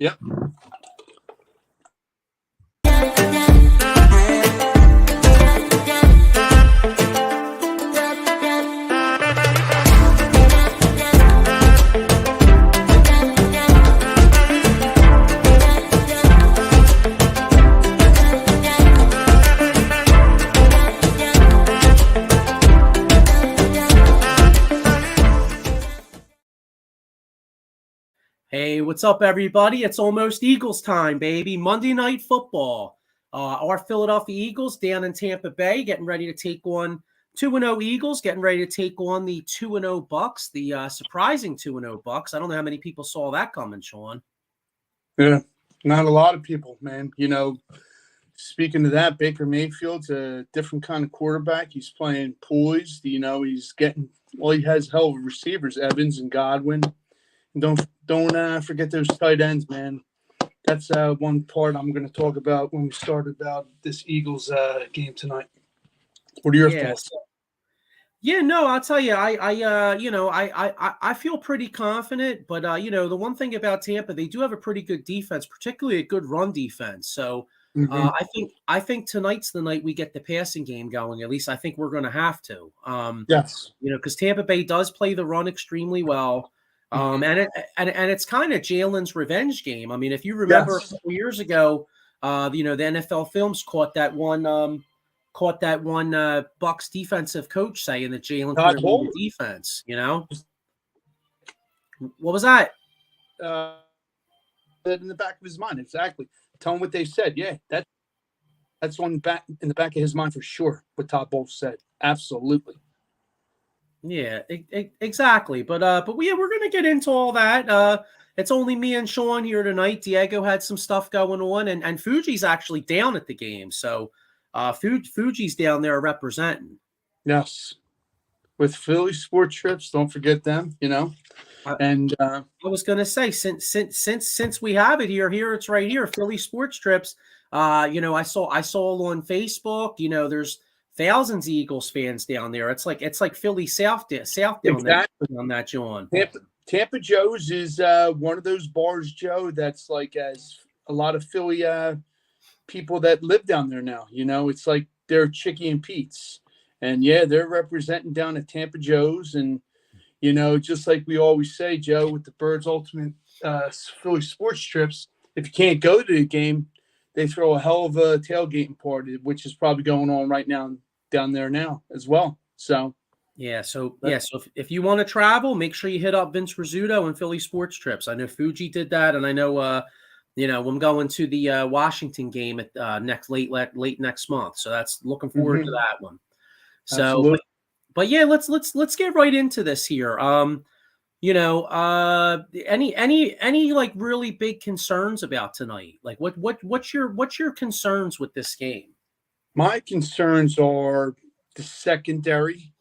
Yep. Hey, what's up, everybody? It's almost Eagles time, baby. Monday Night Football. Our Philadelphia Eagles down in Tampa Bay getting ready to take on 2-0 Eagles, getting ready to take on the 2-0 Bucs, the surprising 2-0 Bucs. I don't know how many people saw that coming, Sean. Yeah, not a lot of people, man. Speaking of that, Baker Mayfield's a different kind of quarterback. He's playing poised. He's getting he has hell of receivers, Evans and Godwin. And don't forget those tight ends, man. That's one part I'm going to talk about when we start about this Eagles game tonight. What are your thoughts? Yeah, no, I'll tell you, I feel pretty confident, but the one thing about Tampa, they do have a pretty good defense, particularly a good run defense. So I think tonight's the night we get the passing game going. At least I think we're going to have to. Yes. Because Tampa Bay does play the run extremely well. And it's kind of Jalen's revenge game. I mean, if you remember a couple years ago, the NFL Films caught that one Bucs defensive coach saying that Jalen couldn't hold the defense. What was that? In the back of his mind, exactly. Tell him what they said. Yeah, that's one back in the back of his mind for sure. What Todd Bowles said, absolutely. Yeah, exactly. But we're going to get into all that. It's only me and Sean here tonight. Diego had some stuff going on, and Fuji's actually down at the game. So Fuji's down there representing. Yes. With Philly Sports Trips, don't forget them, And I was going to say, since we have it here it's right here, Philly Sports Trips. I saw on Facebook, there's thousands of Eagles fans down there. It's like Philly South down there on that, John. Tampa Joe's is one of those bars, Joe, that's like as a lot of Philly people that live down there now. It's like they're Chicky and Pete's. And, yeah, they're representing down at Tampa Joe's. And, just like we always say, Joe, with the Birds Ultimate Philly Sports Trips, if you can't go to the game, they throw a hell of a tailgating party, which is probably going on right now down there now as well. So if you want to travel, make sure you hit up Vince Rizzuto and Philly Sports Trips. I know Fuji did that, and I know I'm going to the Washington game at late next month. So that's looking forward to that one. So, but yeah, let's get right into this here. Any like really big concerns about tonight? Like what's your concerns with this game? My concerns are the secondary,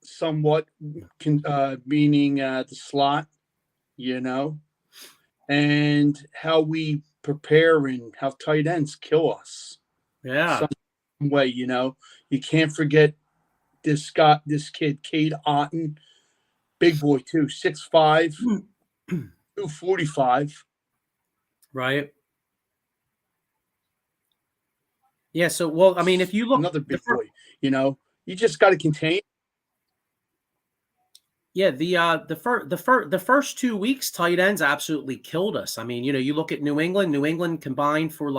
somewhat, meaning the slot, and how we prepare and how tight ends kill us. Yeah. Some way, you can't forget this kid, Cade Otton, big boy too, 6'5", 245. Right. Yeah. So, well, I mean, if you look, another big boy, you just got to contain. Yeah, the first 2 weeks, tight ends absolutely killed us. I mean, you look at New England combined for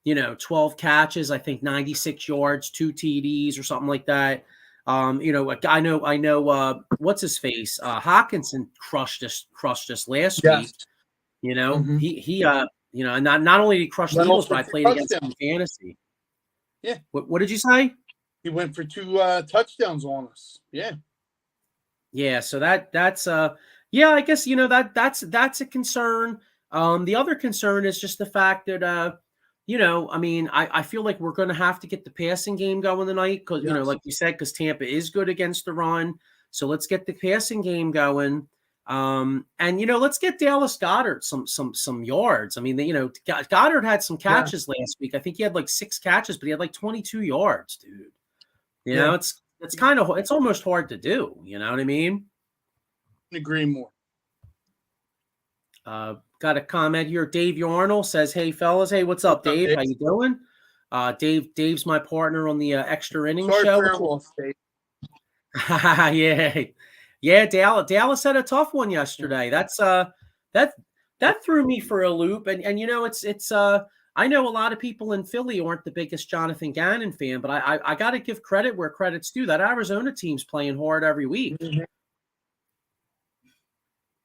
12 catches, I think 96 yards, 2 TDs or something like that. I know what's his face? Hawkinson crushed us last week. He not only did he crush the Eagles, but I played against him in fantasy. Yeah. What did you say? He went for 2 touchdowns on us. Yeah. Yeah. So that's I guess that's a concern. The other concern is just the fact that I feel like we're going to have to get the passing game going tonight because like you said, because Tampa is good against the run. So let's get the passing game going. Let's get Dallas Goedert some yards. I mean, Goddard had some catches last week. I think he had 6 catches, but he had 22 yards, dude. It's almost hard to do. You know what I mean? Agree more. Got a comment here. Dave Yarnell says, "Hey fellas, hey, what's up, Dave? How you doing?" Dave's my partner on the extra innings Sorry show. for your loss, Dave. yeah. Dallas had a tough one yesterday. That's that threw me for a loop. And you know, it's I know a lot of people in Philly aren't the biggest Jonathan Gannon fan, but I got to give credit where credit's due. That Arizona team's playing hard every week. Mm-hmm.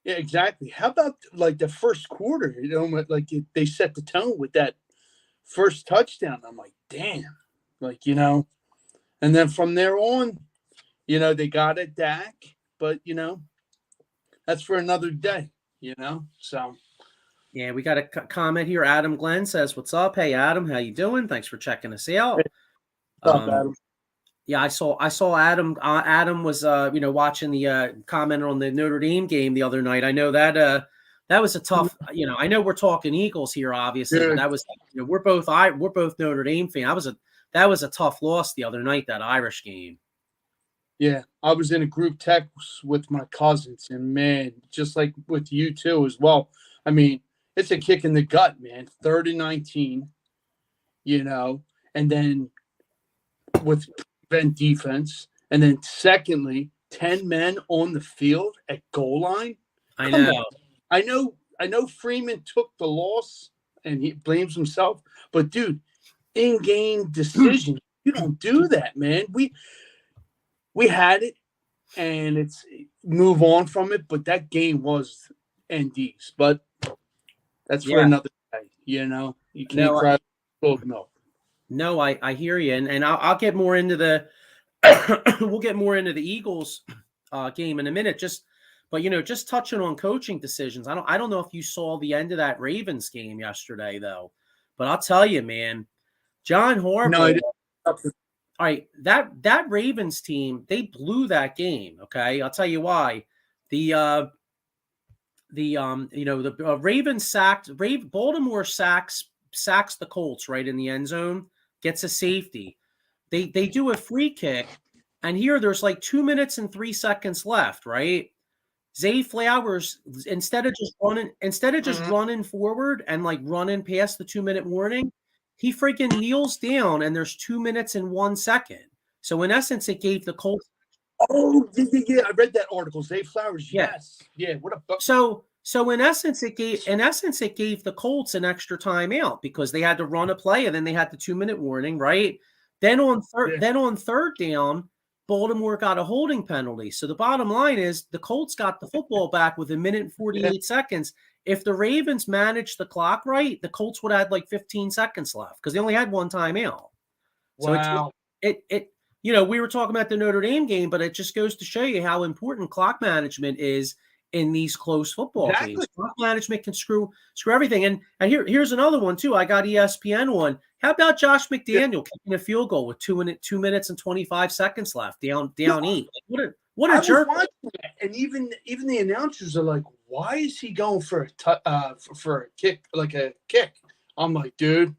Yeah, exactly. How about like the first quarter? You know, like they set the tone with that first touchdown. I'm like, damn, like, you know, and then from there on, you know, they got it, Dak, but you know, that's for another day, you know. So yeah, we got a comment here. Adam Glenn says, "What's up? Hey, Adam, how you doing? Thanks for checking us out." what's up, Adam? Yeah, I saw Adam. Adam was watching the comment on the Notre Dame game the other night. I know that that was a tough. You know, I know we're talking Eagles here, obviously, but that was we're both Notre Dame fans. That was a tough loss the other night, that Irish game. Yeah, I was in a group text with my cousins, and man, just like with you too as well. I mean, it's a kick in the gut, man. 30-19, you know, and then with prevent defense, and then secondly, 10 men on the field at goal line. I know. I know Freeman took the loss and he blames himself, but dude, in-game decision, you don't do that, man. We had it, and it's move on from it. But that game was NDs. But that's for another day. You know, you can't cry spilled milk. No, I hear you, and I'll get more into the we'll get more into the Eagles game in a minute. But you know, just touching on coaching decisions. I don't know if you saw the end of that Ravens game yesterday though, but I'll tell you, man, John Harbaugh. No, I didn't. All right, that Ravens team, they blew that game. Okay, I'll tell you why. The Ravens Baltimore sacks the Colts right in the end zone, gets a safety. They do a free kick, and here there's like 2 minutes and 3 seconds left, right? Zay Flowers, instead of just running forward and like running past the 2-minute warning, he freaking kneels down, and there's 2 minutes and 1 second. So in essence, it gave the Colts. Oh yeah. I read that article. Zay Flowers, yes, yeah. What a so in essence, it gave the Colts an extra timeout because they had to run a play, and then they had the 2-minute warning, right? Then on third down, Baltimore got a holding penalty. So the bottom line is the Colts got the football back with 1 minute and 48 seconds. If the Ravens managed the clock right, the Colts would have had like 15 seconds left because they only had one timeout. Wow. So you know, we were talking about the Notre Dame game, but it just goes to show you how important clock management is in these close football games. Clock management can screw everything. And here's another one too. I got ESPN one. How about Josh McDaniel kicking a field goal with 2 minutes and 25 seconds left, down 8? What a jerk! And even the announcers are like, "Why is he going for a kick, like a kick?" I'm like, "Dude,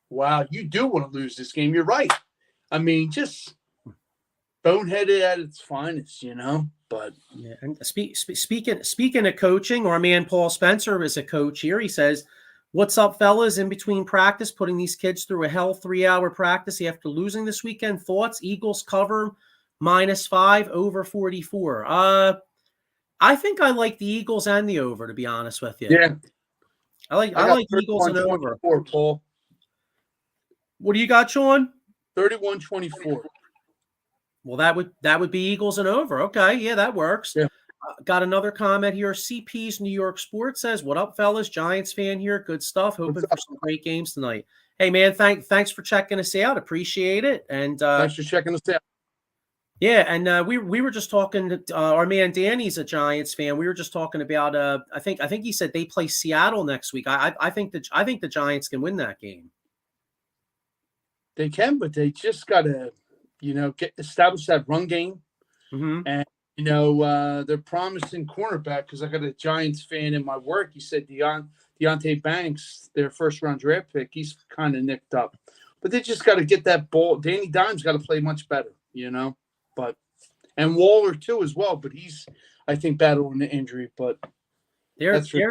wow, you do want to lose this game. You're right. I mean, just boneheaded at its finest, you know." But yeah, and speaking of coaching, our man Paul Spencer is a coach here. He says, "What's up, fellas? In between practice, putting these kids through a hell 3-hour practice after losing this weekend. Thoughts? Eagles cover -5 over 44. I think I like the Eagles and the over, to be honest with you. Yeah, I like Eagles and over. Paul. What do you got, Sean? 31-24. Well, that would be Eagles and over. Okay, yeah, that works. Yeah. Got another comment here. CP's New York Sports says, "What up, fellas? Giants fan here. Good stuff. Hoping for some great games tonight." Hey, man, thanks for checking us out. Appreciate it. And thanks for checking us out. Yeah, and we were just talking to our man Danny's a Giants fan. We were just talking about I think he said they play Seattle next week. I think the Giants can win that game. They can, but they just got to, you know, establish that run game. Mm-hmm. And, you know, they're promising cornerback because I got a Giants fan in my work. He said Deonte Banks, their first-round draft pick, he's kind of nicked up. But they just got to get that ball. Danny Dimes got to play much better, you know. And Waller, too, as well. But he's, I think, battling the injury. But There, That's for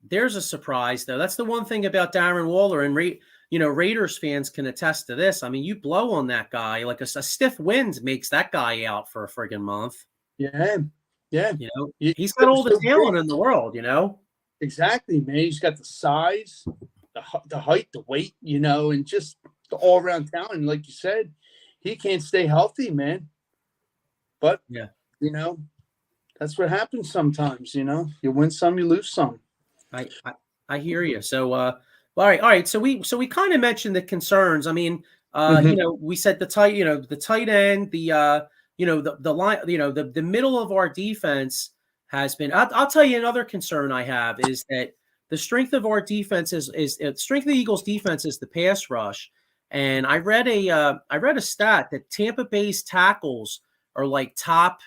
there's a surprise though. That's the one thing about Darren Waller, and Raiders fans can attest to this. I mean, you blow on that guy, like a stiff wind makes that guy out for a friggin' month. yeah, yeah. He's got all the So talent big. in the world. Exactly, man. He's got the size, the height, the weight, and just the all around talent. And like you said, he can't stay healthy, man. But Yeah, that's what happens sometimes. You win some, you lose some. I hear you. So, all right. So we kind of mentioned the concerns. I mean, we said the tight end, the line, the middle of our defense has been. I'll tell you another concern I have is that the strength of our defense is strength of the Eagles' defense is the pass rush. And I read a stat that Tampa Bay's tackles are like top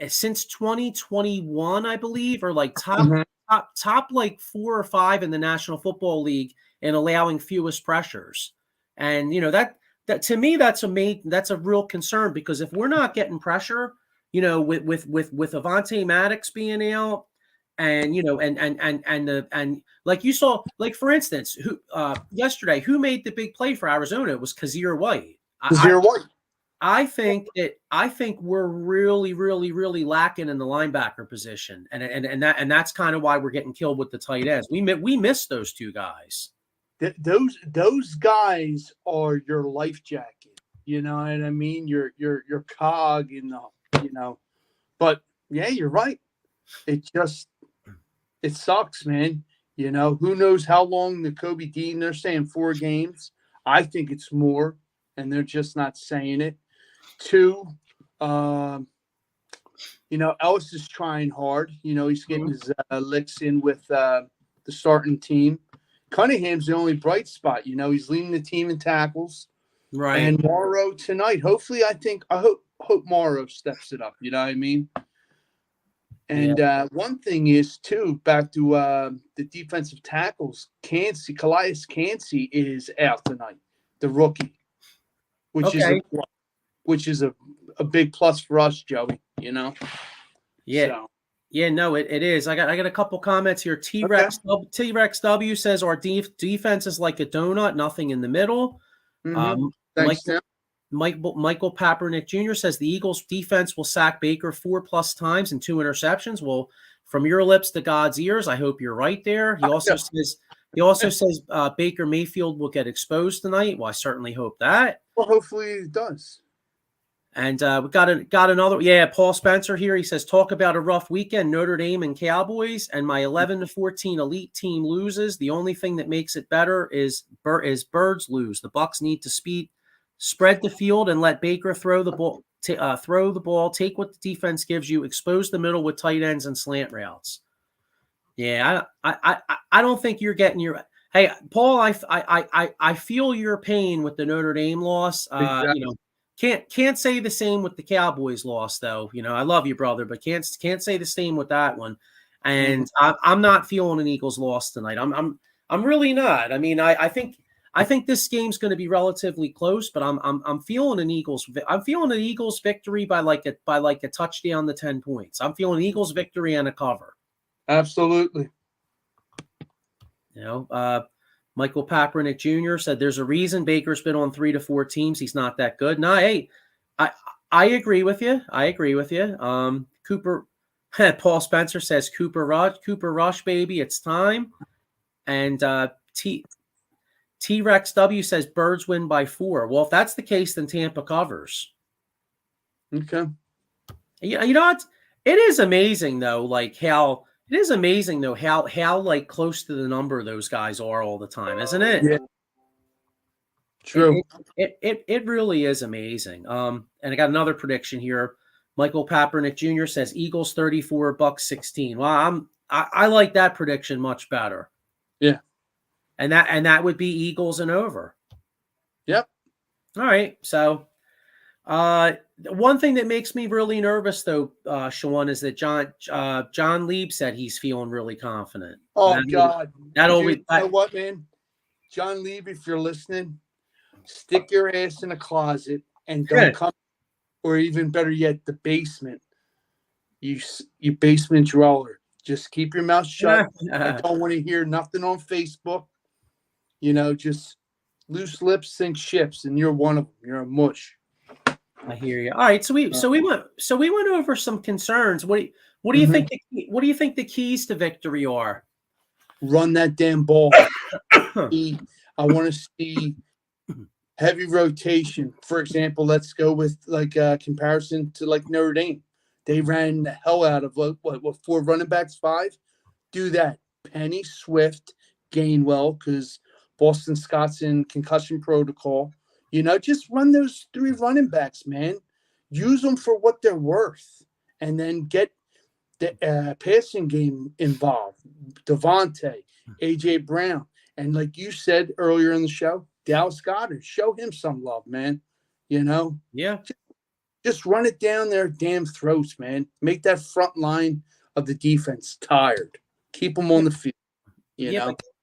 since 2021, I believe, or like top like 4 or 5 in the National Football League in allowing fewest pressures. And that to me that's a real concern, because if we're not getting pressure, with Avonte Maddox being out, and like you saw, like for instance, who yesterday, who made the big play for Arizona? It was Kazir White. Kazir White. I think we're really, really, really lacking in the linebacker position, and that's kind of why we're getting killed with the tight ends. We miss those two guys. Those guys are your life jacket. You know what I mean? Your cog in the. But yeah, you're right. It sucks, man. Who knows how long the Kobe Dean? They're saying 4 games. I think it's more, and they're just not saying it. 2, Ellis is trying hard. He's getting his licks in with the starting team. Cunningham's the only bright spot. He's leading the team in tackles. Right. And Morrow tonight. Hopefully, I hope Morrow steps it up. You know what I mean? And one thing is, too, back to the defensive tackles, Calais Cansey is out tonight, the rookie, which is a big plus for us, Joey, Yeah. So. Yeah, no, it is. I got a couple comments here. T-Rex W says our defense is like a donut, nothing in the middle. Thanks, Tim. Michael Papernick Jr. says the Eagles defense will sack Baker 4+ times and 2 interceptions. Well, from your lips to God's ears, I hope you're right there. He also says Baker Mayfield will get exposed tonight. Well, I certainly hope that. Well, hopefully it does. And we got another. Yeah, Paul Spencer here. He says, talk about a rough weekend, Notre Dame and Cowboys, and my 11-14 elite team loses. The only thing that makes it better is birds lose. The Bucs need to spread the field and let Baker throw the ball. Take what the defense gives you. Expose the middle with tight ends and slant routes. Yeah, I don't think you're getting your. Hey, Paul, I feel your pain with the Notre Dame loss. Exactly. Can't say the same with the Cowboys loss, though. I love you, brother, but can't say the same with that one. And I'm not feeling an Eagles loss tonight. I'm really not. I mean, I think this game's going to be relatively close, but I'm feeling an Eagles. I'm feeling an Eagles victory by like a touchdown to 10 points. I'm feeling an Eagles victory and a cover. Absolutely. Michael Papernick Jr. said there's a reason Baker's been on 3 to 4 teams. He's not that good. No, hey, I agree with you. Cooper, Paul Spencer says Cooper Rush, baby, it's time. And T-Rex W says Birds win by 4. Well, if that's the case, then Tampa covers. Okay. It is amazing though, like how. It is amazing though how like close to the number those guys are all the time, isn't it? Yeah. True. It really is amazing. And I got another prediction here. Michael Papernick Jr. says Eagles 34, Bucs 16. Well, I like that prediction much better. Yeah. And that would be Eagles and over. Yep. All right. So one thing that makes me really nervous, though, Sean, is that John Lieb said he's feeling really confident. Oh, God. You know what, man? John Lieb, if you're listening, stick your ass in a closet and don't come, or even better yet, the basement. You basement dweller. Just keep your mouth shut. I don't want to hear nothing on Facebook. Just loose lips sink ships, and you're one of them. You're a mush. I hear you. All right, so we went over some concerns. What do you think? What do you think the keys to victory are? Run that damn ball. I want to see heavy rotation. For example, let's go with like a comparison to like Notre Dame. They ran the hell out of what 4 running backs, 5? Do that. Penny, Swift, Gainwell, because Boston Scott's in concussion protocol. Just run those 3 running backs, man. Use them for what they're worth, and then get the passing game involved. Devontae, A.J. Brown, and like you said earlier in the show, Dallas Goedert. Show him some love, man. Yeah. Just run it down their damn throats, man. Make that front line of the defense tired. Keep them on the field.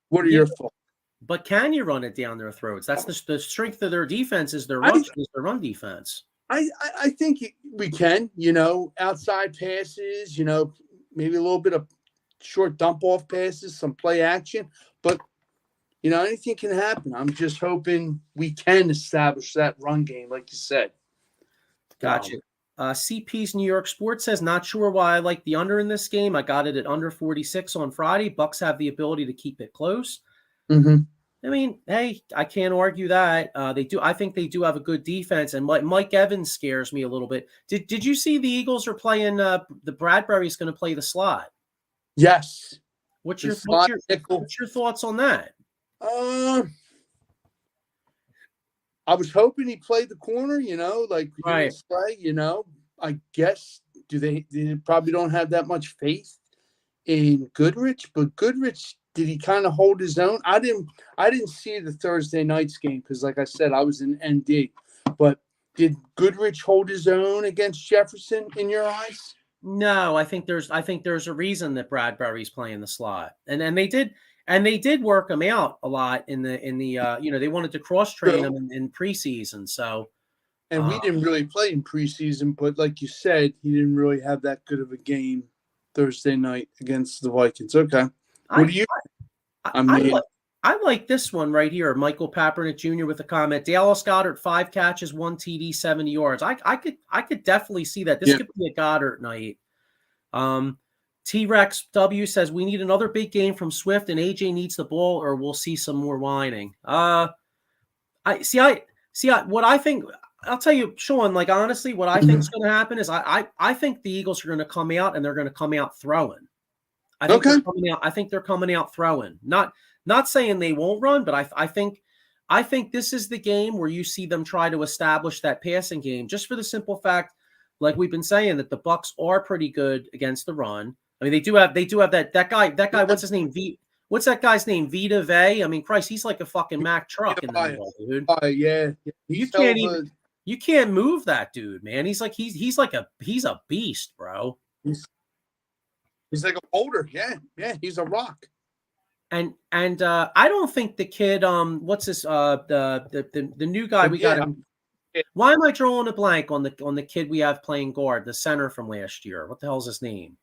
What are your thoughts? But can you run it down their throats? That's the strength of their defense is their run defense. I think we can, outside passes, maybe a little bit of short dump off passes, some play action, but anything can happen. I'm just hoping we can establish that run game, like you said. Gotcha. CP's New York Sports says, not sure why I like the under in this game. I got it at under 46 on Friday. Bucs have the ability to keep it close. Mm-hmm. I mean, hey, I can't argue that. They do. I think they do have a good defense, and Mike Evans scares me a little bit. Did you see the Eagles are playing? The Bradbury's going to play the slot. Yes. What's your thoughts on that? I was hoping he played the corner, like right. Play, I guess they probably don't have that much faith in Goodrich, but Goodrich, did he kind of hold his own? I didn't see the Thursday night's game because, like I said, I was in ND. But did Goodrich hold his own against Jefferson in your eyes? No, I think there's a reason that Bradbury's playing the slot, and they did work him out a lot in the they wanted to cross train him in preseason. So, and we didn't really play in preseason, but like you said, he didn't really have that good of a game Thursday night against the Vikings. Okay. What do you? I like this one right here. Michael Kaepernick Jr. with a comment. Dallas Goedert 5 catches, 1 TD, 70 yards. I could definitely see that. This could be a Goddard night. T-Rex W says we need another big game from Swift and AJ needs the ball, or we'll see some more whining. What I think. I'll tell you, Sean. Like honestly, what I think is going to happen is I think the Eagles are going to come out and they're going to come out throwing. I think they're coming out throwing. Not saying they won't run, but I think this is the game where you see them try to establish that passing game, just for the simple fact, like we've been saying, that the Bucs are pretty good against the run. I mean, they do have that guy. What's his name? What's that guy's name? Vita Vea. I mean, Christ, he's like a fucking Mack truck in the middle, dude. Yeah. You can't move that dude, man. He's a beast, bro. He's like a boulder. Yeah, he's a rock. And I don't think the kid what's this the new guy we got him. Why am I drawing a blank on the kid we have playing guard, the center from last year? What the hell's his name?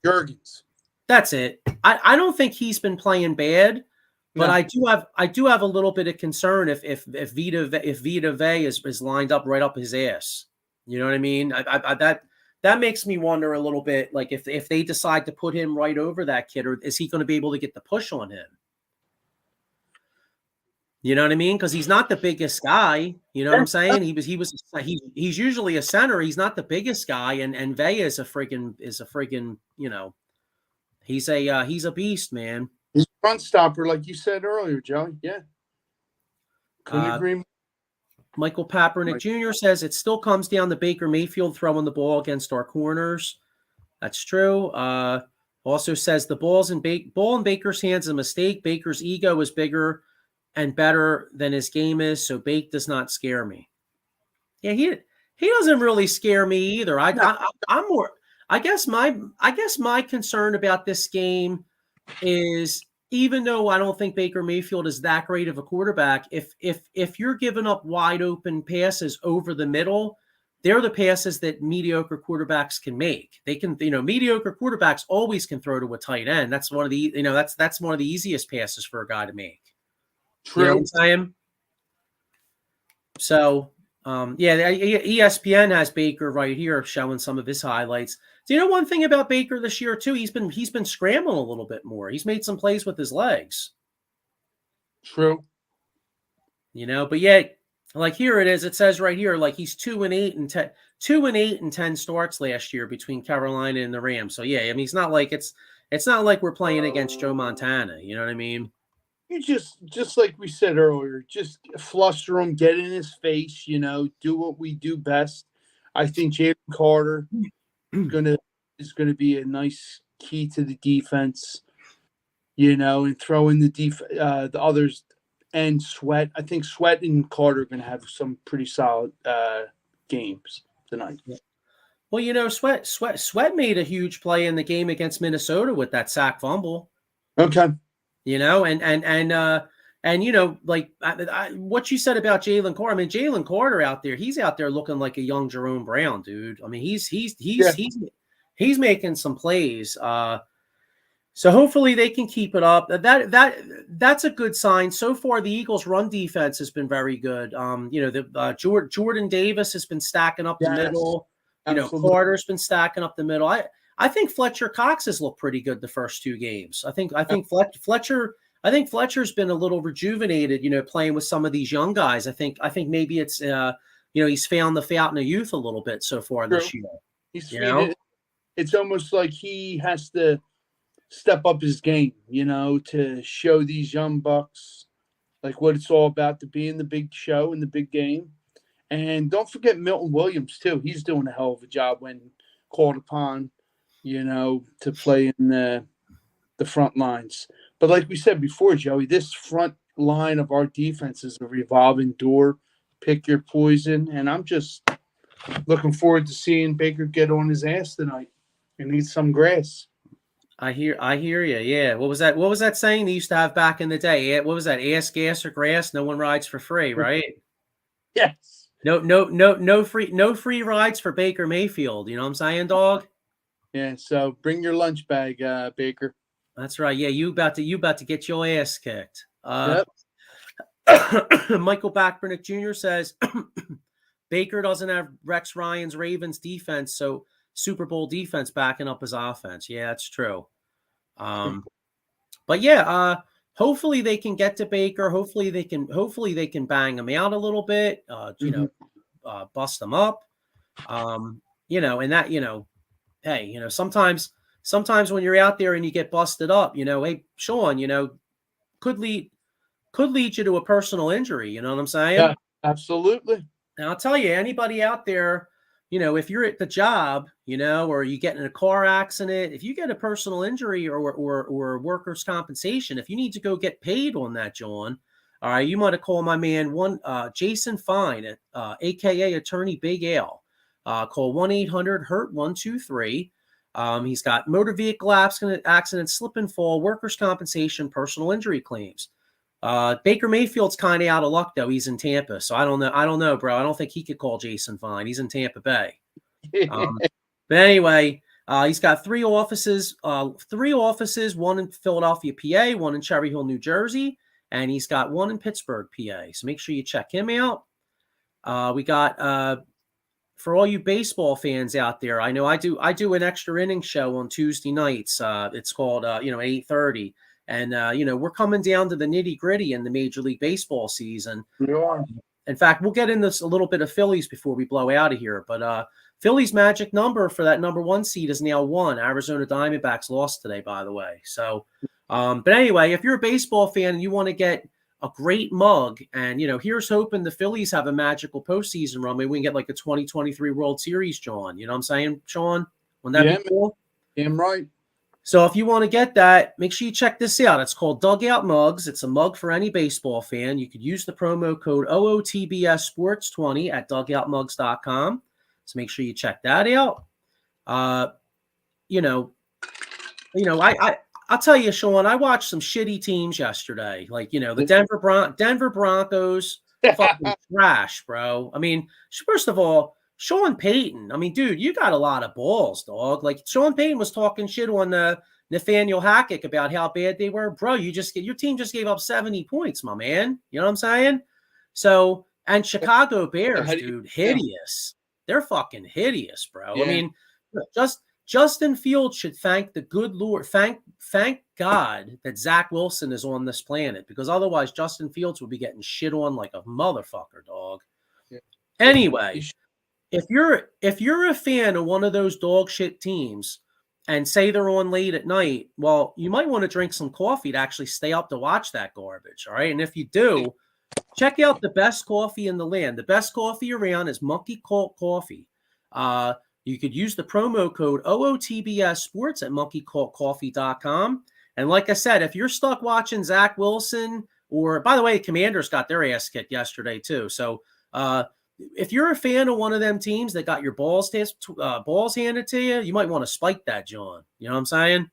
Jurgens. That's it. I don't think he's been playing bad, but no. I do have a little bit of concern if Vita Vea is lined up right up his ass. You know what I mean? That makes me wonder a little bit, like if they decide to put him right over that kid, or is he going to be able to get the push on him? You know what I mean? Because he's not the biggest guy. You know what I'm saying? He's usually a center. He's not the biggest guy, and Vea is a freaking he's a beast, man. He's a front stopper, like you said earlier, Joey. Yeah, couldn't agree more. Michael Kaepernick Jr. says it still comes down to Baker Mayfield throwing the ball against our corners. That's true. Also says the ball in Baker's hands is a mistake. Baker's ego is bigger and better than his game is, so Bake does not scare me. Yeah, he doesn't really scare me either. I'm more. I guess my concern about this game is, even though I don't think Baker Mayfield is that great of a quarterback, if you're giving up wide open passes over the middle, they're the passes that mediocre quarterbacks can make. They can, mediocre quarterbacks always can throw to a tight end. That's one of the, that's one of the easiest passes for a guy to make. True. You know what I'm saying? So, yeah, ESPN has Baker right here showing some of his highlights. Do you know one thing about Baker this year too? He's been scrambling a little bit more. He's made some plays with his legs. True. But yet, like here it is. It says right here, like he's 2-8 and 10 starts last year between Carolina and the Rams. So yeah, I mean, it's not like we're playing against Joe Montana. You know what I mean? You just like we said earlier, just fluster him, get in his face, do what we do best. I think Jalen Carter is gonna be a nice key to the defense, and throw in the others and Sweat. I think Sweat and Carter are gonna have some pretty solid games tonight. Well, Sweat made a huge play in the game against Minnesota with that sack fumble. Okay. Like what you said about Jalen Carter. I mean, Jalen Carter out there, he's out there looking like a young Jerome Brown, dude. I mean, he's making some plays. So hopefully they can keep it up. That's a good sign. So far, the Eagles' run defense has been very good. Jordan Davis has been stacking up the middle. Absolutely. Carter's been stacking up the middle. I think Fletcher Cox has looked pretty good the first 2 games. I think Fletcher's been a little rejuvenated, playing with some of these young guys. I think maybe it's he's found the fountain of youth a little bit so far this year. It's almost like he has to step up his game, to show these young Bucs like what it's all about, to be in the big show, in the big game. And don't forget Milton Williams too. He's doing a hell of a job when called upon, to play in the front lines. But like we said before, Joey, this front line of our defense is a revolving door. Pick your poison. And I'm just looking forward to seeing Baker get on his ass tonight and eat some grass. I hear you. Yeah. What was that saying they used to have back in the day? What was that? Ass, gas, or grass? No one rides for free, right? Yes. No free rides for Baker Mayfield. You know what I'm saying, dog? Yeah. So bring your lunch bag, Baker. That's right. Yeah, you about to get your ass kicked. Yep. Michael Backbernick Jr. says Baker doesn't have Rex Ryan's Ravens defense, so Super Bowl defense backing up his offense. Yeah, that's true. But yeah, hopefully they can get to Baker. Hopefully they can bang him out a little bit. Bust him up. And that hey, sometimes when you're out there and you get busted up, hey, Sean, could lead you to a personal injury. You know what I'm saying? Yeah, absolutely. And I'll tell you, anybody out there, if you're at the job, or you get in a car accident, if you get a personal injury or workers' compensation, if you need to go get paid on that, John, all right, you want to call my man Jason Fine, aka Attorney Big Al. Call 1-800-HURT-123. He's got motor vehicle accident, slip and fall, workers' compensation, personal injury claims. Baker Mayfield's kind of out of luck though. He's in Tampa, so I don't know, bro. I don't think he could call Jason Fine. He's in Tampa Bay. But anyway, he's got 3 offices. 3 offices: one in Philadelphia, PA, one in Cherry Hill, New Jersey, and he's got one in Pittsburgh, PA. So make sure you check him out. We got. For all you baseball fans out there, I know I do an extra inning show on Tuesday nights. It's called 8:30, and we're coming down to the nitty gritty in the Major League Baseball season. We are. In fact, we'll get into a little bit of Phillies before we blow out of here. But Phillies' magic number for that number 1 seed is now 1. Arizona Diamondbacks lost today, by the way. So, but anyway, if you're a baseball fan and you want to get a great mug, and here's hoping the Phillies have a magical postseason run. Maybe we can get like a 2023 World Series, John. You know what I'm saying, Sean? Wouldn't that be cool? Damn right. So if you want to get that, make sure you check this out. It's called Dugout Mugs. It's a mug for any baseball fan. You could use the promo code OOTBS Sports 20 at dugoutmugs.com. So make sure you check that out. I'll tell you, Sean, I watched some shitty teams yesterday. Like, the Denver Broncos, fucking trash, bro. I mean, first of all, Sean Payton. I mean, dude, you got a lot of balls, dog. Like Sean Payton was talking shit on Nathaniel Hackett about how bad they were. Bro, your team just gave up 70 points, my man. You know what I'm saying? So, and Chicago Bears, dude, hideous. They're fucking hideous, bro. Yeah. I mean, Justin Fields should thank the good Lord, thank God that Zach Wilson is on this planet, because otherwise Justin Fields would be getting shit on like a motherfucker, dog. Yeah. Anyway, if you're a fan of one of those dog shit teams and say they're on late at night, well, you might want to drink some coffee to actually stay up to watch that garbage. All right. And if you do, check out the best coffee in the land. The best coffee around is Monkey Cult Coffee. You could use the promo code OOTBS Sports at monkeycultcoffee.com. And like I said, if you're stuck watching Zach Wilson, or by the way, the Commanders got their ass kicked yesterday too. So if you're a fan of one of them teams that got your balls handed to you, you might want to spike that, John. You know what I'm saying?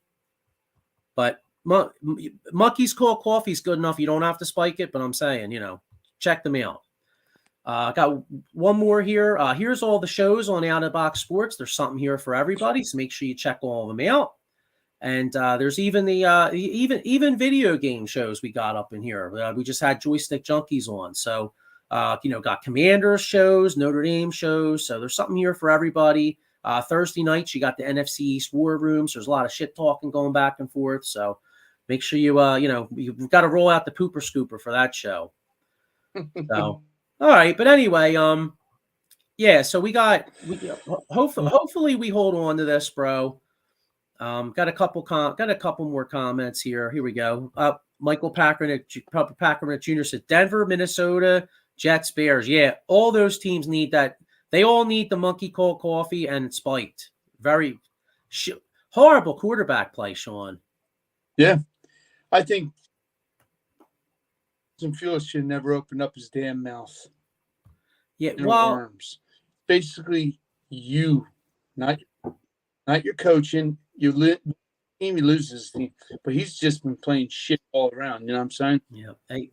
But Monkey's Cult Coffee is good enough. You don't have to spike it, but I'm saying, check them out. Got one more here. Here's all the shows on Out of Box Sports. There's something here for everybody, so make sure you check all of them out. And there's even the even video game shows we got up in here. We just had Joystick Junkies on, so got Commanders shows, Notre Dame shows. So there's something here for everybody. Thursday nights you got the NFC East War Rooms. There's a lot of shit talking going back and forth. So make sure you've got to roll out the pooper scooper for that show. So. All right, but anyway, so hopefully we hold on to this, bro. Got a couple more comments here. Here we go. Michael Packernick Jr. said Denver, Minnesota, Jets, Bears. Yeah, all those teams need that. They all need the Monkey Cult Coffee and spiked. Very horrible quarterback play, Sean. Yeah, I think Justin Fields should never open up his damn mouth. Yeah, arms. Basically, not your coaching. You team, he loses team, but he's just been playing shit all around. You know what I'm saying? Yeah. Hey,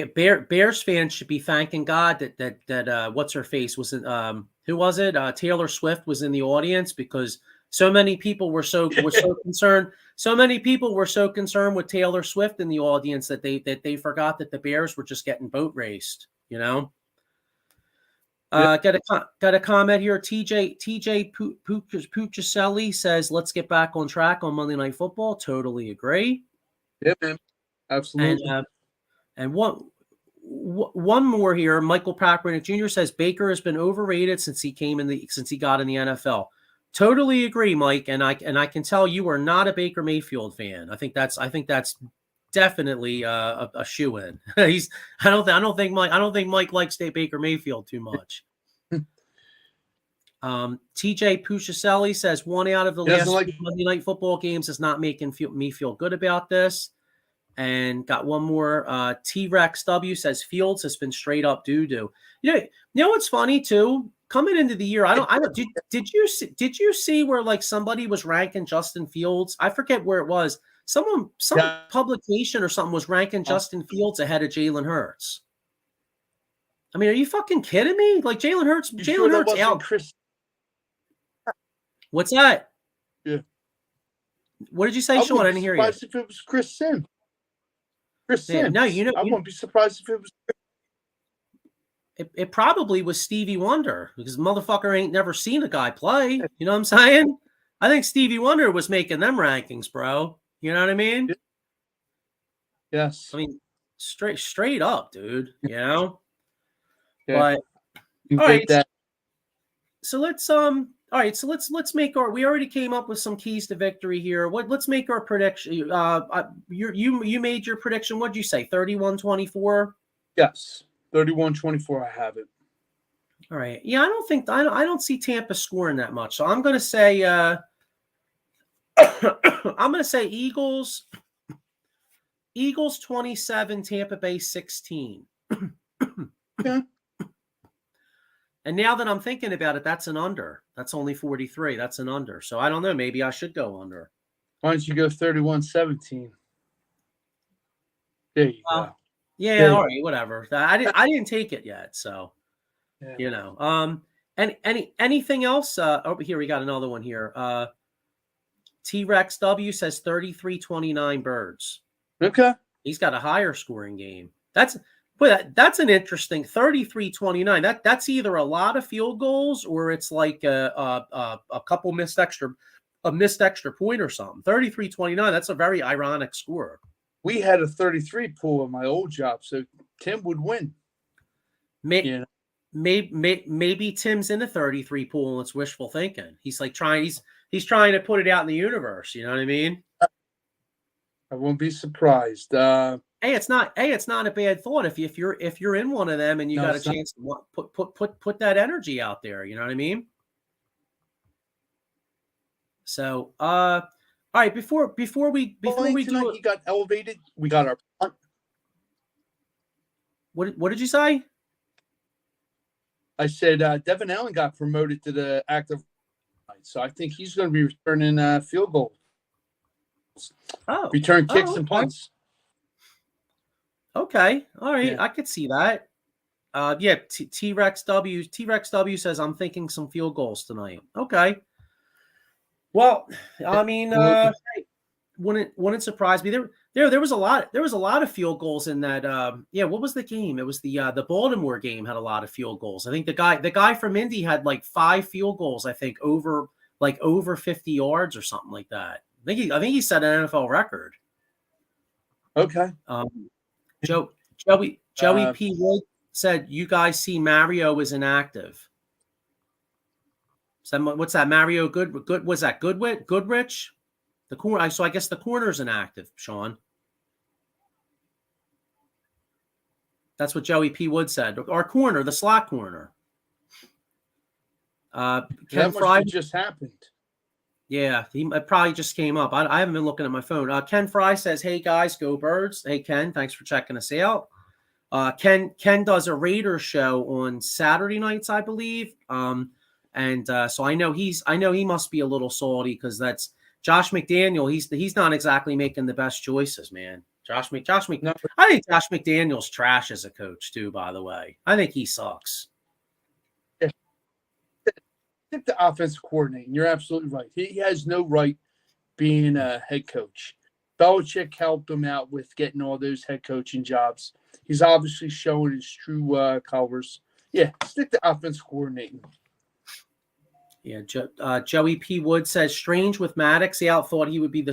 Bears fans should be thanking God that what's her face was who was it? Taylor Swift was in the audience, because so many people were so concerned. So many people were so concerned with Taylor Swift in the audience that they forgot that the Bears were just getting boat raced. Got a comment here. TJ Pucciselli says, "Let's get back on track on Monday Night Football." Totally agree. Yeah, man. Absolutely. And one more here. Michael Packernick Jr. says Baker has been overrated since he got in the NFL. Totally agree, Mike. And I can tell you are not a Baker Mayfield fan. I think that's definitely a shoe-in. I don't think Mike likes Baker Mayfield too much. TJ Pucciselli says 1 out of the last Monday Night Football games is not making me feel good about this. And got one more. T-Rex W says Fields has been straight up doo-doo. You know what's funny too? Coming into the year, did you see where like somebody was ranking Justin Fields? I forget where it was. Some publication or something was ranking Justin Fields ahead of Jalen Hurts. I mean, are you fucking kidding me? Like Jalen Hurts out. What's that? Yeah. What did you say, Sean? I didn't hear you. If it was Chris Sims. No, I wouldn't be surprised if it was. It probably was Stevie Wonder, because motherfucker ain't never seen a guy play. You know what I'm saying? I think Stevie Wonder was making them rankings, bro. You know what I mean? Yes. I mean, straight up, dude. Yeah. But all right. So let's let's make our. We already came up with some keys to victory here. Let's make our prediction. You made your prediction. What'd you say? 31-24? Yes. 31-24. I have it. All right. Yeah, I don't see Tampa scoring that much. So I'm going to say Eagles 27, Tampa Bay 16. Yeah. And now that I'm thinking about it, that's an under. That's only 43. That's an under. So I don't know. Maybe I should go under. Why don't you go 31-17? There you go. Yeah, all right, whatever. I didn't take it yet, so Anything else? Over here we got another one here. T-Rex W says 33-29 Birds. Okay. He's got a higher scoring game. That's an interesting 33-29. That's either a lot of field goals or it's like a couple missed extra point or something. 33-29. That's a very ironic score. We had a 33 pool in my old job, so Tim would win. Maybe Tim's in the 33 pool and it's wishful thinking. He's like he's trying to put it out in the universe. You know what I mean? I won't be surprised. Hey, it's not a bad thought if you're in one of them and you got a chance to put that energy out there. You know what I mean? So, all right. Before we do it, he got elevated. We got our punt. What did you say? I said Devin Allen got promoted to the active, so I think he's going to be returning field goals. Return kicks and punts. Okay, all right, yeah. I could see that. Yeah, T-Rex W says I'm thinking some field goals tonight. Okay. Well, I mean, wouldn't surprise me. There was a lot of field goals in that. What was the game? It was the Baltimore game had a lot of field goals. I think the guy from Indy had like 5 field goals. I think over 50 yards or something like that. I think he set an NFL record. Okay. Joey P. Wood said you guys see Mario is inactive. So what's that? Mario Good was that Goodrich? The corner. So I guess the corner's inactive, Sean. That's what Joey P. Wood said. Our corner, the slot corner. Ken Fry just happened. Yeah, it probably just came up. I haven't been looking at my phone. Ken Fry says, "Hey guys, go Birds." Hey Ken, thanks for checking us out. Ken does a Raiders show on Saturday nights, I believe. So I know he must be a little salty because that's Josh McDaniel. He's not exactly making the best choices, man. Josh McDaniel. No. I think Josh McDaniel's trash as a coach too. By the way, I think he sucks. The offensive coordinator. You're absolutely right. He has no right being a head coach. Belichick helped him out with getting all those head coaching jobs. He's obviously showing his true colors. Yeah, stick to offensive coordinating. Yeah, Joey P. Wood says strange with Maddox out. Thought he would be the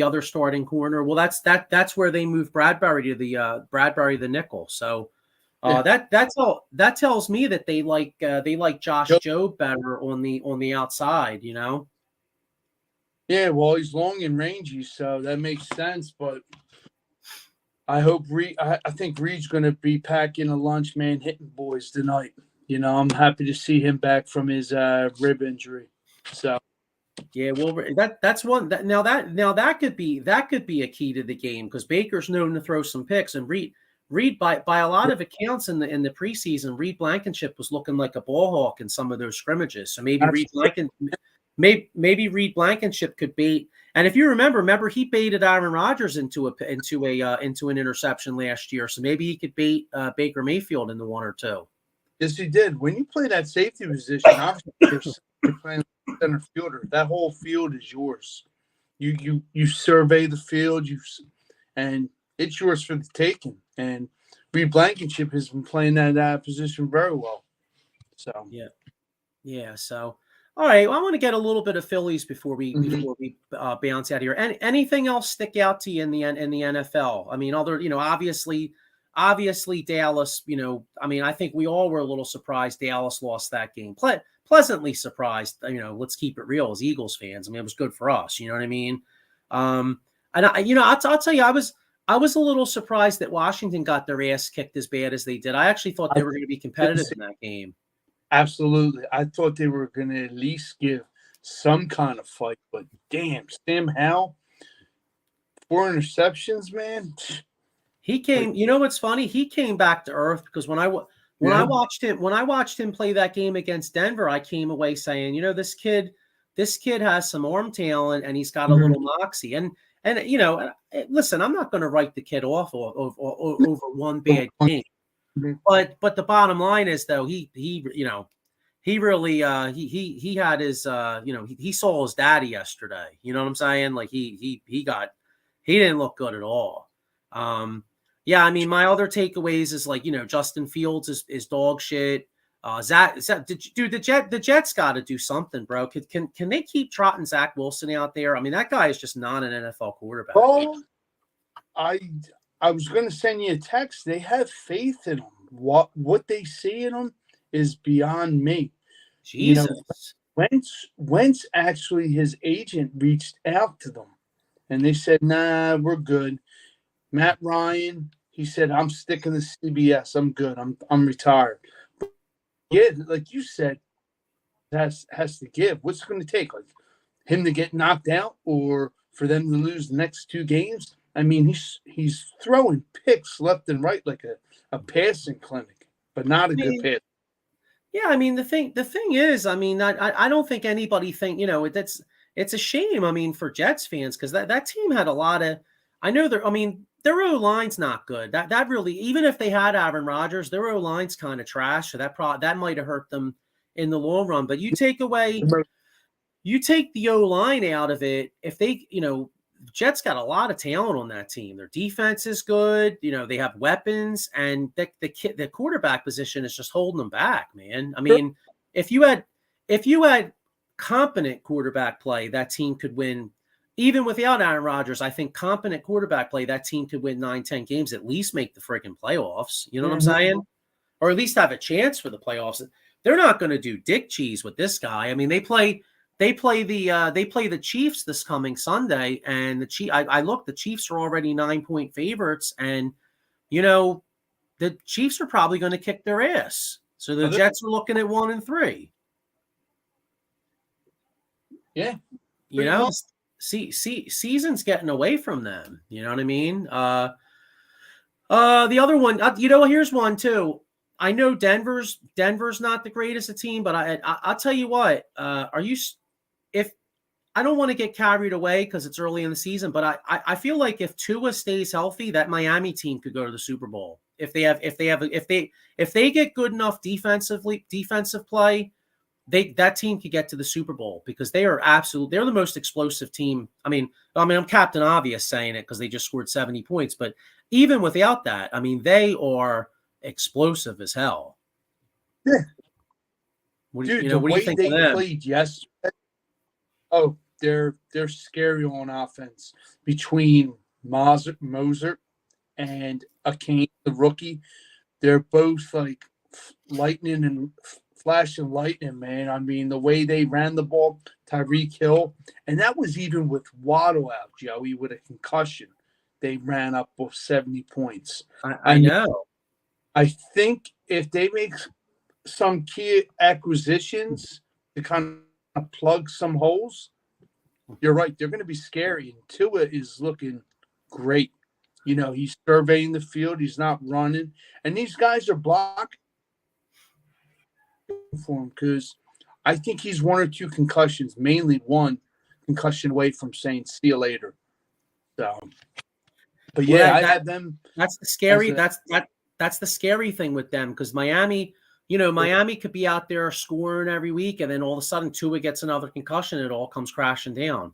other starting corner. Well, that's where they moved Bradbury to the nickel. So. That tells me that they like Josh Jobe better on the outside, you know. Yeah, well, he's long and rangy, so that makes sense. But I hope I think Reed's going to be packing a lunch, man, hitting boys tonight. You know, I'm happy to see him back from his rib injury. So. Yeah, well, that's one. That could be a key to the game because Baker's known to throw some picks and Reed, by a lot of accounts in the preseason, Reed Blankenship was looking like a ball hawk in some of those scrimmages. So maybe Reed Blankenship could bait. And if you remember he baited Aaron Rodgers into an interception last year. So maybe he could bait Baker Mayfield into one or two. Yes, he did. When you play that safety position, obviously you're playing center fielder. That whole field is yours. You survey the field, and it's yours for the taking. And Reed Blankenship has been playing that position very well. So yeah. So all right, well, I want to get a little bit of Phillies before we bounce out here. Anything else stick out to you in the NFL? I mean, obviously Dallas. You know, I mean, I think we all were a little surprised Dallas lost that game. Pleasantly surprised. You know, let's keep it real as Eagles fans. I mean, it was good for us. You know what I mean? And I'll tell you, I was a little surprised that Washington got their ass kicked as bad as they did. I actually thought they were going to be competitive in that game. Absolutely. I thought they were going to at least give some kind of fight. But damn, Sam Howell, 4 interceptions, man. He came. You know what's funny? He came back to earth because when I watched him play that game against Denver, I came away saying, you know, this kid has some arm talent and he's got a little moxie. And you know, listen, I'm not going to write the kid off over one bad game. Mhm. But the bottom line is though he really he had his he saw his daddy yesterday. You know what I'm saying? Like he didn't look good at all. Yeah, I mean my other takeaways is like Justin Fields is dog shit. The Jets got to do something, bro. Can they keep trotting Zach Wilson out there? I mean that guy is just not an NFL quarterback. Oh, I I was going to send you a text. They have faith in him. What they see in him is beyond me. You know, Jesus. Wentz actually, his agent reached out to them, and they said, "Nah, we're good." Matt Ryan, he said, "I'm sticking to CBS. I'm good. I'm retired." Yeah, like you said, has to give. What's it going to take? Like him to get knocked out, or for them to lose the next two games? I mean, he's throwing picks left and right like a passing clinic, but not a good pass. Yeah, I mean the thing is, I mean, I don't think anybody it's a shame. I mean, for Jets fans because that team had a lot of. I know their O line's not good. That really even if they had Aaron Rodgers, their O line's kind of trash. So that might have hurt them in the long run. But you take the O line out of it, if they Jets got a lot of talent on that team. Their defense is good. They have weapons, and the quarterback position is just holding them back, man. I mean, if you had competent quarterback play, that team could win. Even without Aaron Rodgers, I think competent quarterback play, that team could win 9, 10 games, at least make the freaking playoffs. You know what I'm saying? Or at least have a chance for the playoffs. They're not going to do dick cheese with this guy. I mean, they play the Chiefs this coming Sunday, and the Chiefs are already 9-point favorites, and the Chiefs are probably going to kick their ass. So the Jets are looking at 1-3. Yeah, season's getting away from them. You know what I mean? The other one, here's one too. I know Denver's not the greatest a team, but I'll tell you what. If I don't want to get carried away because it's early in the season, but I feel like if Tua stays healthy, that Miami team could go to the Super Bowl. If they get good enough defensive play, that team could get to the Super Bowl because they're the most explosive team. I mean, I'm Captain Obvious saying it because they just scored 70 points, but even without that, I mean, they are explosive as hell. Yeah. What do you think of them? Played yesterday. Oh, they're scary on offense between Mozart and Akane, the rookie. They're both like lightning and flashing lightning, man. I mean, the way they ran the ball, Tyreek Hill, and that was even with Waddle out, Joey, with a concussion. They ran up with 70 points. I know. I think if they make some key acquisitions to kind of plug some holes, you're right. They're going to be scary. And Tua is looking great. He's surveying the field. He's not running. And these guys are blocking for him because I think he's one or two concussions, mainly one concussion away from saying see you later. So, but yeah, I had them. That's the scary. That's the scary thing with them because Miami could be out there scoring every week, and then all of a sudden Tua gets another concussion, it all comes crashing down,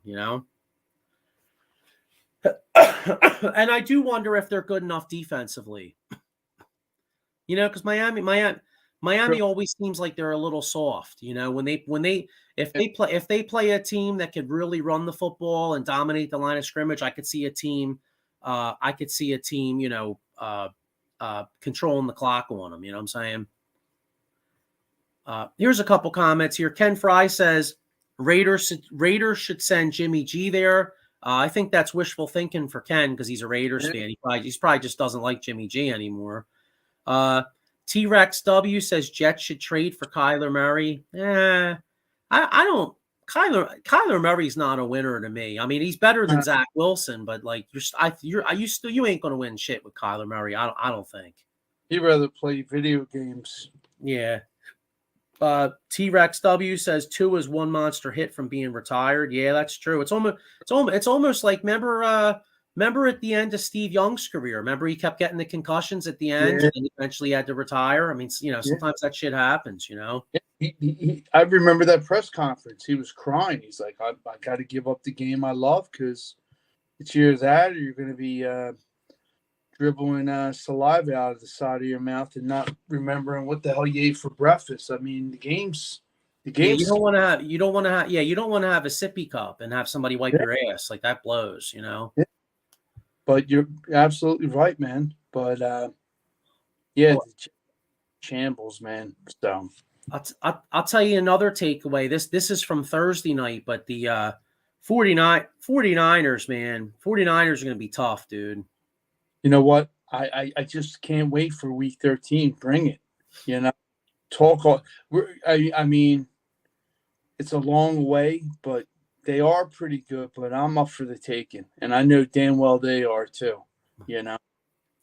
And I do wonder if they're good enough defensively, because Miami always seems like they're a little soft, if they play a team that could really run the football and dominate the line of scrimmage, I could see a team, controlling the clock on them. You know what I'm saying? Here's a couple comments here. Ken Fry says Raiders should send Jimmy G there. I think that's wishful thinking for Ken because he's a Raiders fan. He probably just doesn't like Jimmy G anymore. T-Rex W says Jets should trade for Kyler Murray. I don't. Kyler Murray's not a winner to me. I mean, he's better than Zach Wilson, but like you ain't going to win shit with Kyler Murray. I don't think. He'd rather play video games. Yeah. T-Rex W says Tua is one monster hit from being retired. Yeah, that's true. It's almost like remember remember at the end of Steve Young's career, remember he kept getting the concussions at the end Yeah, and eventually had to retire. I mean, yeah. sometimes that shit happens, I remember that press conference. He was crying. He's like, I got to give up the game I love because it's either that or you're going to be dribbling saliva out of the side of your mouth and not remembering what the hell you ate for breakfast. I mean, the game's. Yeah, you don't want to you don't want to have a sippy cup and have somebody wipe Yeah. your ass. Like that blows, Yeah. But you're absolutely right, man. But yeah, Well, the shambles, man. So I'll tell you another takeaway. This is from Thursday night, but the 49ers, man. 49ers are going to be tough, dude. you know what? I just can't wait for week 13. Bring it. You know, I mean, it's a long way, but they are pretty good. But I'm up for the taking, and I know damn well they are too. You know,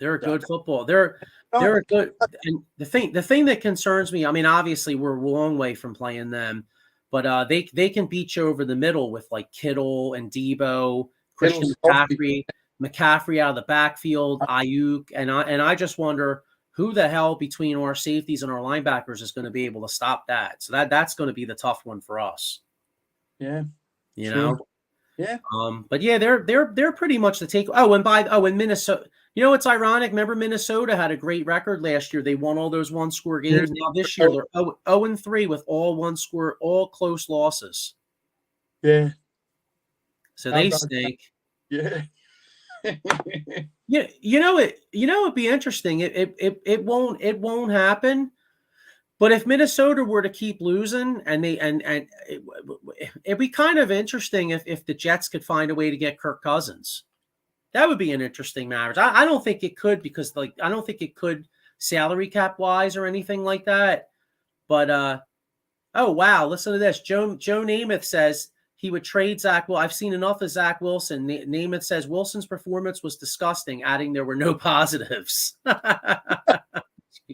They're a so, good football. They're a good. And the thing that concerns me, I mean, obviously we're a long way from playing them, but they can beat you over the middle with like Kittle and Debo, Christian McCaffrey out of the backfield, Ayuk, and I just wonder who the hell between our safeties and our linebackers is going to be able to stop that. So that's going to be the tough one for us. Yeah, you true. know. Yeah. But yeah, they're pretty much the take. And Minnesota. You know what's ironic? Remember Minnesota had a great record last year. They won all those one-score games. Now this year they're 0-3 with all one-score, all close losses. Yeah. So they stink. Yeah. Yeah, it'd be interesting. It won't happen. But if Minnesota were to keep losing and it'd be kind of interesting if the Jets could find a way to get Kirk Cousins. That would be an interesting marriage. I don't think it could because I don't think it could salary cap wise or anything like that. But oh wow, listen to this. Joe Namath says he would trade Zach. Well, I've seen enough of Zach Wilson. Namath says Wilson's performance was disgusting, adding there were no positives.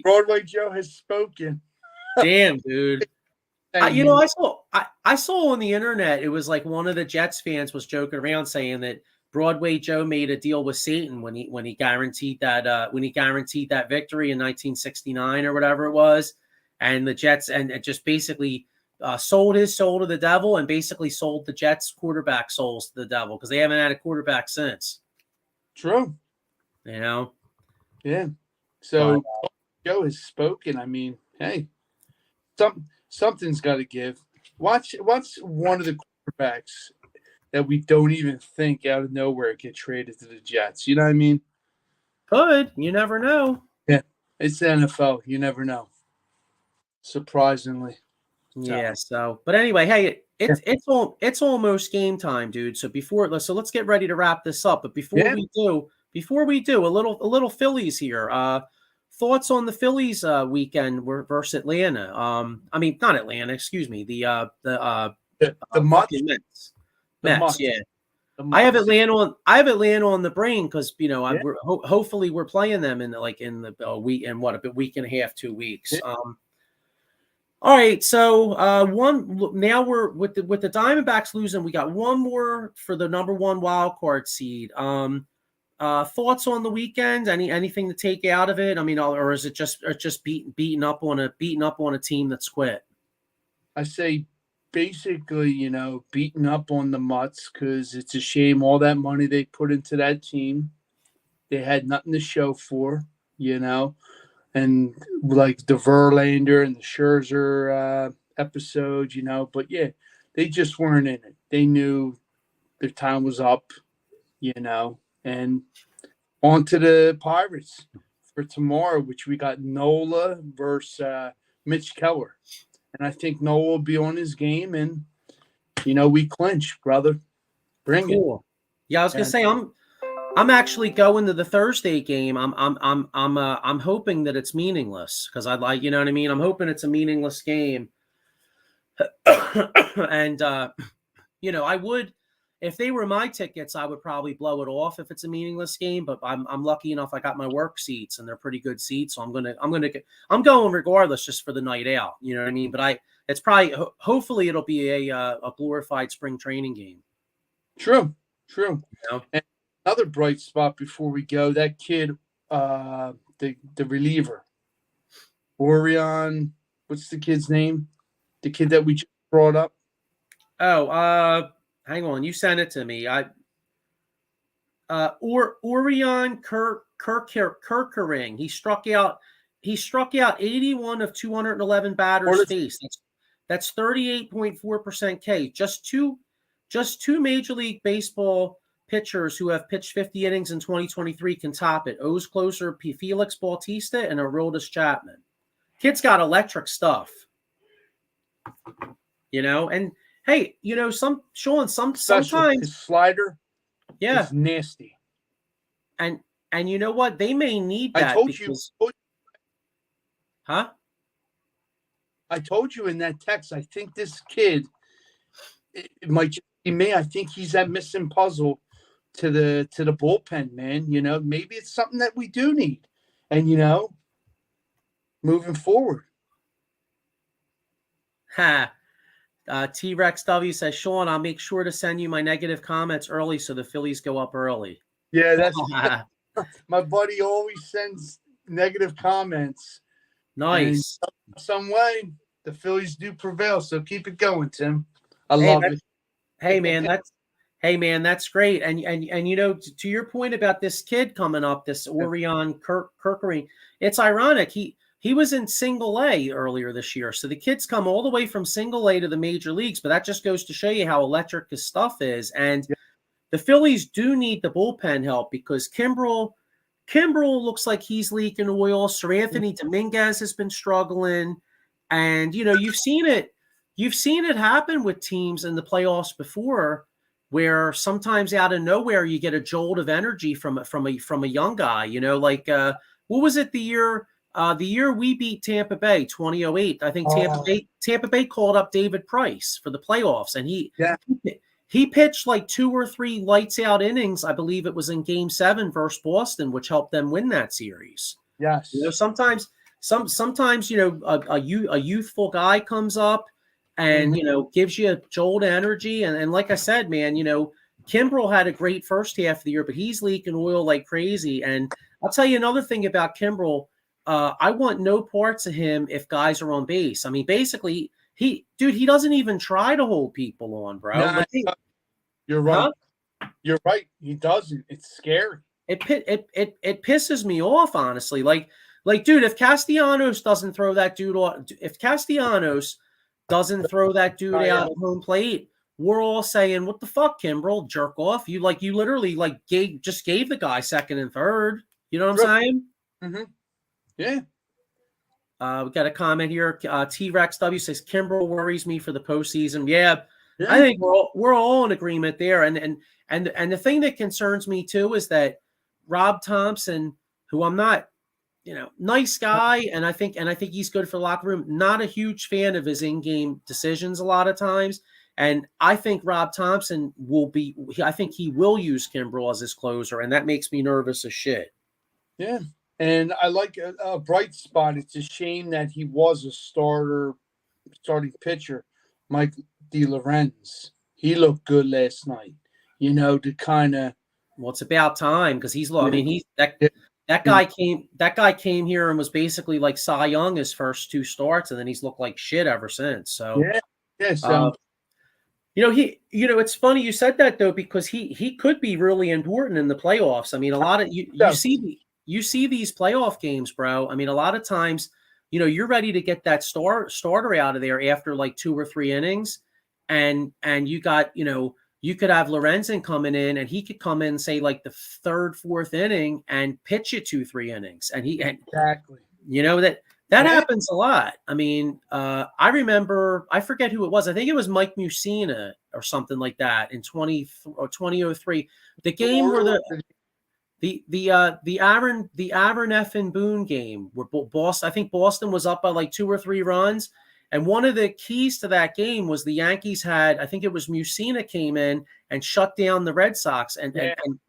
Broadway Joe has spoken. Damn, dude. I saw on the internet, it was like one of the Jets fans was joking around saying that Broadway Joe made a deal with Satan when he guaranteed that victory in 1969 or whatever it was, and the Jets and it just basically sold his soul to the devil and basically sold the Jets quarterback souls to the devil because they haven't had a quarterback since. True. Yeah. So Joe has spoken. I mean, hey. Something's got to give. Watch one of the quarterbacks that we don't even think out of nowhere get traded to the Jets. You know what I mean? Could. You never know. Yeah, it's the NFL. You never know. Surprisingly. Yeah. So, but anyway, hey, it's almost game time, dude. So let's get ready to wrap this up. But before we do, a little Phillies here. Thoughts on the Phillies weekend versus Atlanta? I mean, not Atlanta. Excuse me. The Mets. Mets. Yeah. I have Atlanta on the brain because hopefully we're playing them in the week in a week and a half, 2 weeks. Yeah. All right, so now we're with the Diamondbacks losing. We got one more for the number 1 wild card seed. Thoughts on the weekend? Anything to take out of it? I mean, or is it just beating up on a team that's quit? I say basically, beating up on the Mutts because it's a shame all that money they put into that team. They had nothing to show for, and like the Verlander and the Scherzer episode, But yeah, they just weren't in it. They knew their time was up, and on to the Pirates for tomorrow, which we got Nola versus Mitch Keller. And I think Nola will be on his game, and, we clinch, brother. Bring it. Yeah, I was going to say, I'm actually going to the Thursday game. I'm hoping that it's meaningless because I'd like, you know what I mean? I'm hoping it's a meaningless game. And, I would, if they were my tickets, I would probably blow it off if it's a meaningless game. But I'm lucky enough. I got my work seats, and they're pretty good seats. So I'm going regardless, just for the night out. You know what I mean? But it's probably hopefully it'll be a glorified spring training game. True. And Another bright spot before we go, that kid, the reliever, Orion. What's the kid's name? The kid that we just brought up. Oh, hang on. You sent it to me. Orion Kirkering. He struck out 81 of 211 batters faced. That's 38.4% K. Just two Major League Baseball pitchers who have pitched 50 innings in 2023 can top it. O's closer Felix Bautista and Aroldis Chapman. Kid's got electric stuff. And hey, sometimes his slider, yeah, is nasty. And you know what? They may need that. Huh? I told you in that text. I think this kid, it might just be me. I think he's that missing puzzle to the bullpen, man. Maybe it's something that we do need, and moving forward. T-Rex W says, Sean, I'll make sure to send you my negative comments early so the Phillies go up early. Yeah, that's my buddy always sends negative comments. Nice. And some way, the Phillies do prevail, so keep it going, Tim. I love it. Hey man, that's great. And to your point about this kid coming up, this Orion Kirkering, it's ironic. He was in single A earlier this year. So the kid's come all the way from single A to the major leagues, but that just goes to show you how electric his stuff is. And the Phillies do need the bullpen help because Kimbrel looks like he's leaking oil. Sir Anthony Dominguez has been struggling. And, you've seen it happen with teams in the playoffs before where sometimes out of nowhere you get a jolt of energy from a young guy, what was it the year we beat Tampa Bay, 2008? I think Tampa Bay called up David Price for the playoffs, and he pitched like 2 or 3 lights out innings. I believe it was in Game 7 versus Boston, which helped them win that series. Yes. Sometimes a youthful guy comes up and gives you a jolt of energy, and like I said, man, Kimbrel had a great first half of the year, but he's leaking oil like crazy. And I'll tell you another thing about Kimbrel. I want no parts of him if guys are on base. I mean, basically, he doesn't even try to hold people on, bro. Nah, you're right. Huh? You're right. He doesn't. It's scary. It pisses me off, honestly. Like, dude, if Castellanos doesn't throw that dude out at home plate, we're all saying, "What the fuck, Kimbrel, jerk off!" You literally gave the guy second and third. You know what I'm saying? Mm-hmm. Yeah. We got a comment here. T-Rex W says Kimbrel worries me for the postseason. Yeah. I think we're all in agreement there. And the thing that concerns me too is that Rob Thompson, who I'm not, nice guy, and I think he's good for the locker room. Not a huge fan of his in-game decisions a lot of times. And I think Rob Thompson I think he will use Kimbrel as his closer, and that makes me nervous as shit. Yeah. And I like a bright spot. It's a shame that he was a starting pitcher, Mike DeLorenz. He looked good last night. To kind of. Well, it's about time because he's. I mean, that guy came here and was basically like Cy Young his first 2 starts, and then he's looked like shit ever since. So yeah. So. It's funny you said that though because he could be really important in the playoffs. I mean, a lot of you see these playoff games, bro. I mean, a lot of times, you're ready to get that starter out of there after like 2 or 3 innings. And you got, you could have Lorenzen coming in and he could come in, say like the 3rd, 4th inning and pitch you 2-3 innings. And exactly, that happens a lot. I mean, I remember, I forget who it was. I think it was Mike Mussina or something like that in 2003. The game where the Aaron F. and Boone game where I think Boston was up by like 2 or 3 runs. And one of the keys to that game was the Yankees had, I think it was Mussina came in and shut down the Red Sox and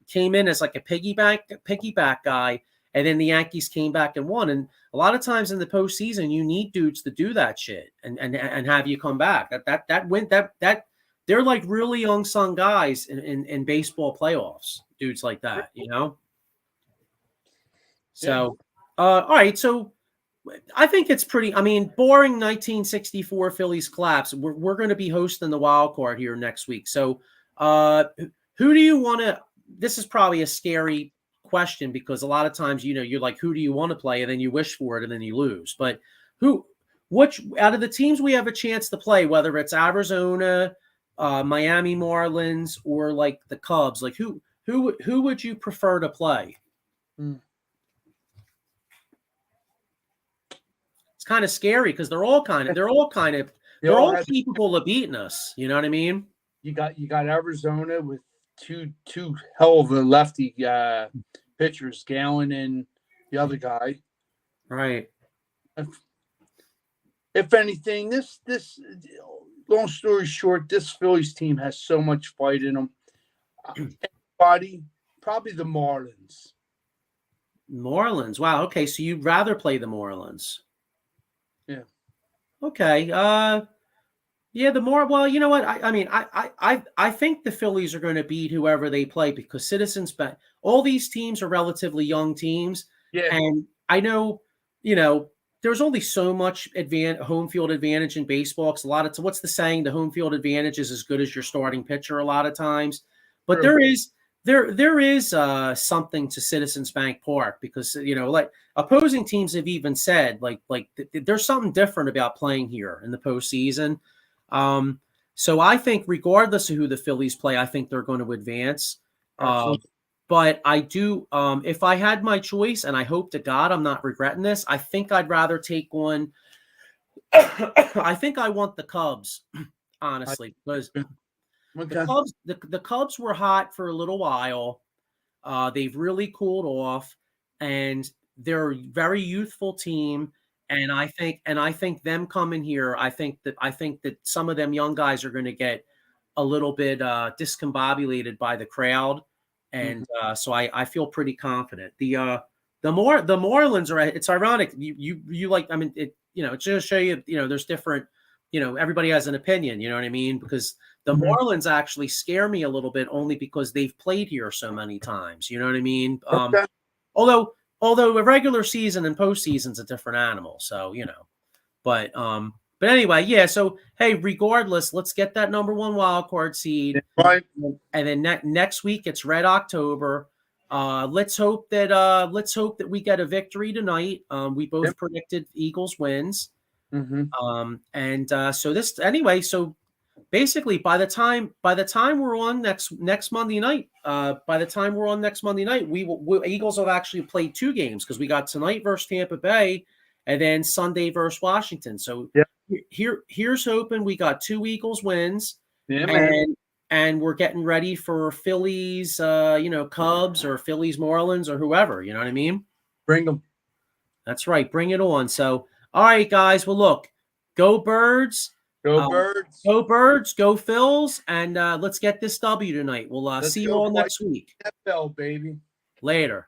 came in as like a piggyback guy. And then the Yankees came back and won. And a lot of times in the postseason, you need dudes to do that shit and have you come back. That they're like really unsung guys in baseball playoffs. dudes like that, you know? So, all right. So I think it's pretty, I mean, boring 1964 Phillies collapse. We're going to be hosting the wild card here next week. So, who do you want to, this is probably a scary question because a lot of times, you know, you're like, who do you want to play? And then you wish for it and then you lose. But which out of the teams we have a chance to play, whether it's Arizona, Miami Marlins, or like the Cubs, like who would you prefer to play? It's kind of scary because they're all capable of beating us. You know what I mean? You got Arizona with two hell of a lefty pitchers, Gallon and the other guy. Right. If anything, this long story short, this Phillies team has so much fight in them. Probably the Marlins. Marlins. Wow. Okay, so you'd rather play the Marlins? Yeah. Okay. Yeah. Well, you know what? I think the Phillies are going to beat whoever they play because Citizens Bank. All these teams are relatively young teams. Yeah. And I know, you know, there's only so much home field advantage in baseball. Because what's the saying? The home field advantage is as good as your starting pitcher a lot of times. But there is something to Citizens Bank Park because, you know, like opposing teams have even said like there's something different about playing here in the postseason. So I think regardless of who the Phillies play, I think they're going to advance. But I do, if I had my choice, and I hope to God I'm not regretting this, I think I'd rather take on. I think I want the Cubs, honestly, because the Cubs were hot for a little while. They've really cooled off, and they're a very youthful team. And I think them coming here, I think that some of them young guys are going to get a little bit discombobulated by the crowd. And so I feel pretty confident. The Marlins are. It's ironic. You like. I mean, it. You know, it's just show you. You know, there's different. You know, everybody has an opinion. You know what I mean? Because the Marlins actually scare me a little bit, only because they've played here so many times. You know what I mean? Although a regular season and postseason's a different animal. So you know, but anyway, yeah. So hey, regardless, let's get that number 1 wild card seed, right? And then next week it's Red October. Let's hope that we get a victory tonight. We both predicted Eagles wins. So this anyway. So basically, by the time we're on next Monday night, Eagles have actually played 2 games because we got tonight versus Tampa Bay, and then Sunday versus Washington. So here's hoping we got 2 Eagles wins, and we're getting ready for Phillies, Cubs or Phillies Marlins or whoever. You know what I mean? Bring them. That's right. Bring it on. So all right, guys. Well, look, go Birds. Go Birds. Go Birds. Go Phils. And let's get this W tonight. We'll see you all next week. NFL, baby. Later.